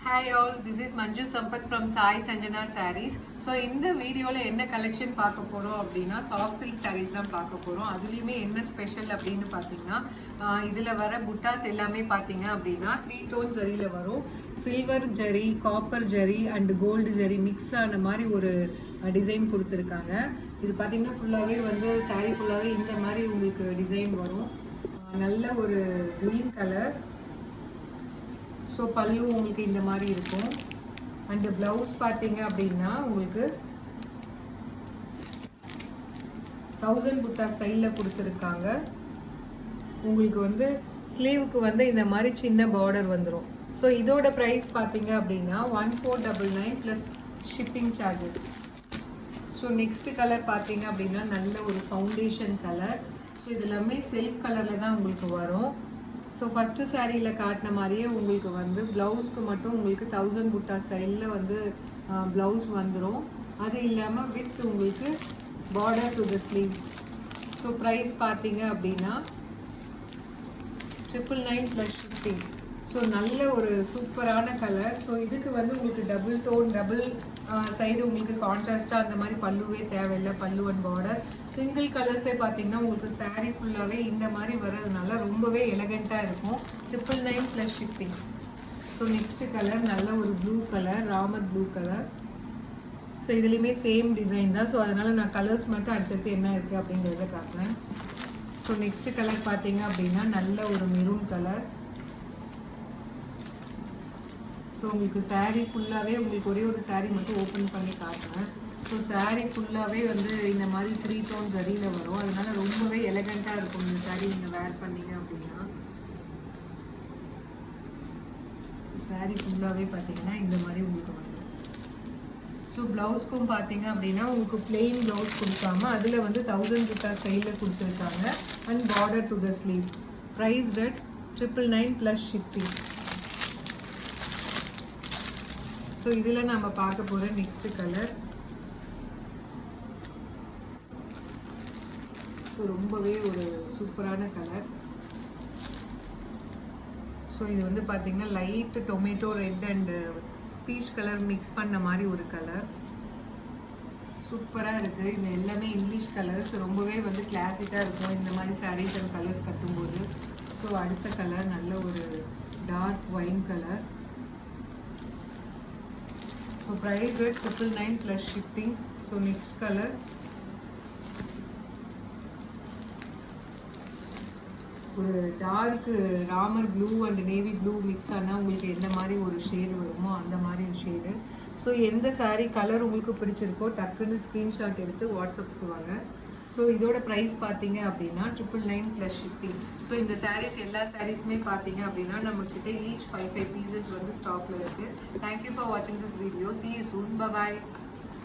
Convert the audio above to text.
Hi all, this is Manju Sampath from Sai Sanjana Sarees. So இந்த வீடியோல என்ன collection பார்க்க போறோம் அப்படினா சாஃப்ட் சில்க் sarees தான் பார்க்க போறோம். அதுலயுமே என்ன ஸ்பெஷல் அப்படினு பாத்தீங்கன்னா இதுல வர புட்டாஸ் எல்லாமே பாத்தீங்க அப்படினா 3 டோன் ஜரியில வரும். Silver zari, copper zari and gold zari mix ஆன மாதிரி ஒரு டிசைன் கொடுத்திருக்காங்க. இது பாத்தீங்கன்னா ஃபுல்லாவே வந்து saree ஃபுல்லாவே இந்த மாதிரி உங்களுக்கு டிசைன் வரும். நல்ல ஒரு green கலர். ஸோ பல்லு உங்களுக்கு இந்த மாதிரி இருக்கும். அண்ட் ப்ளவுஸ் பார்த்தீங்க அப்படின்னா உங்களுக்கு 1000 புட்டா ஸ்டைலில் கொடுத்துருக்காங்க. உங்களுக்கு வந்து ஸ்லீவுக்கு வந்து இந்த மாதிரி சின்ன பார்டர் வந்துடும். ஸோ இதோட ப்ரைஸ் பார்த்தீங்க அப்படின்னா 1499 plus shipping charges. So next colour பார்த்தீங்க அப்படின்னா நல்ல ஒரு ஃபவுண்டேஷன் கலர். ஸோ இது எல்லாமே செல்ஃப் கலரில் தான் உங்களுக்கு வரும். ஸோ ஃபஸ்ட்டு சாரியில் காட்டின மாதிரியே உங்களுக்கு வந்து ப்ளவுஸ்க்கு மட்டும் உங்களுக்கு 1000 புட்டா ஸ்டைலில் வந்து ப்ளவுஸ் வந்துடும். அது இல்லாமல் வித் உங்களுக்கு border to the sleeves. So price பார்த்தீங்க அப்படின்னா 999 ப்ளஸ் ஷிப்பிங். ஸோ நல்ல ஒரு சூப்பரான கலர். ஸோ இதுக்கு வந்து உங்களுக்கு டபுள் டோன் டபுள் சைடு உங்களுக்கு கான்ட்ராஸ்ட்டாக அந்த மாதிரி பல்லுவே தேவையில்லை. பல்லு அண்ட் பார்டர் சிங்கிள் கலர்ஸே பார்த்தீங்கன்னா உங்களுக்கு சாரீ ஃபுல்லாகவே இந்த மாதிரி வர்றதுனால ரொம்பவே எலகண்ட்டாக இருக்கும். 999 plus shipping. So next colour நல்ல ஒரு blue colour, Ramar blue colour. So இதுலேயுமே சேம் டிசைன் தான். ஸோ அதனால் நான் கலர்ஸ் மட்டும் அடுத்தடுத்து என்ன இருக்குது அப்படிங்கிறத காட்டுறேன். ஸோ நெக்ஸ்ட்டு கலர் பார்த்தீங்க அப்படின்னா நல்ல ஒரு மெரூன் கலர். ஸோ உங்களுக்கு சாரீ ஃபுல்லாகவே உங்களுக்கு ஒரே ஒரு சாரீ மட்டும் ஓப்பன் பண்ணி காட்டுறேன். ஸோ சாரீ ஃபுல்லாகவே வந்து இந்த மாதிரி 3 டோன் ஜரியில் வரும். அதனால ரொம்பவே எலகண்ட்டாக இருக்கும் இந்த சாரீ நீங்கள் வேர் பண்ணீங்க அப்படின்னா. ஸோ சாரீ ஃபுல்லாகவே பார்த்தீங்கன்னா இந்த மாதிரி உங்களுக்கு வரும். ஸோ ப்ளவுஸ்க்கும் பார்த்தீங்க அப்படின்னா உங்களுக்கு பிளெயின் ப்ளவுஸ் கொடுக்காம அதில் வந்து 1000 புட்டா ஸ்டைலில் கொடுத்துருக்காங்க. And border to the sleeve. Price rate 999 plus shipping. So இதில் நம்ம பார்க்க போகிற நெக்ஸ்ட்டு கலர். ஸோ ரொம்பவே ஒரு சூப்பரான கலர். ஸோ இது வந்து பார்த்திங்கன்னா light tomato red and peach colour mix பண்ண மாதிரி ஒரு கலர். சூப்பராக இருக்குது. இது எல்லாமே இங்கிலீஷ் கலர்ஸ். ரொம்பவே வந்து கிளாசிக்காக இருக்கும் இந்த மாதிரி சாரீஸ் அண்ட் கலர்ஸ் கட்டும்போது. ஸோ அடுத்த கலர் நல்ல ஒரு dark wine colour. So price rate 999 plus shipping. So next color. ஒரு dark Ramar blue and navy blue mix ஆனால் உங்களுக்கு எந்த மாதிரி ஒரு ஷேடு வருமோ அந்த மாதிரி ஒரு ஷேடு. ஸோ எந்த சாரீ கலர் உங்களுக்கு பிடிச்சிருக்கோ டக்குன்னு ஸ்க்ரீன்ஷாட் எடுத்து வாட்ஸ்அப்புக்கு வாங்க. ஸோ இதோட ப்ரைஸ் பார்த்தீங்க அப்படின்னா 999 ப்ளஸ் ஷிப்பிங். ஸோ இந்த சாரீஸ் எல்லா சாரீஸுமே பார்த்தீங்க அப்படின்னா நம்மக்கிட்ட ஈச் 5 பீசஸ் வந்து ஸ்டாக்கில் இருக்குது. தேங்க்யூ ஃபார் வாட்சிங் this video. See you soon. Bye bye.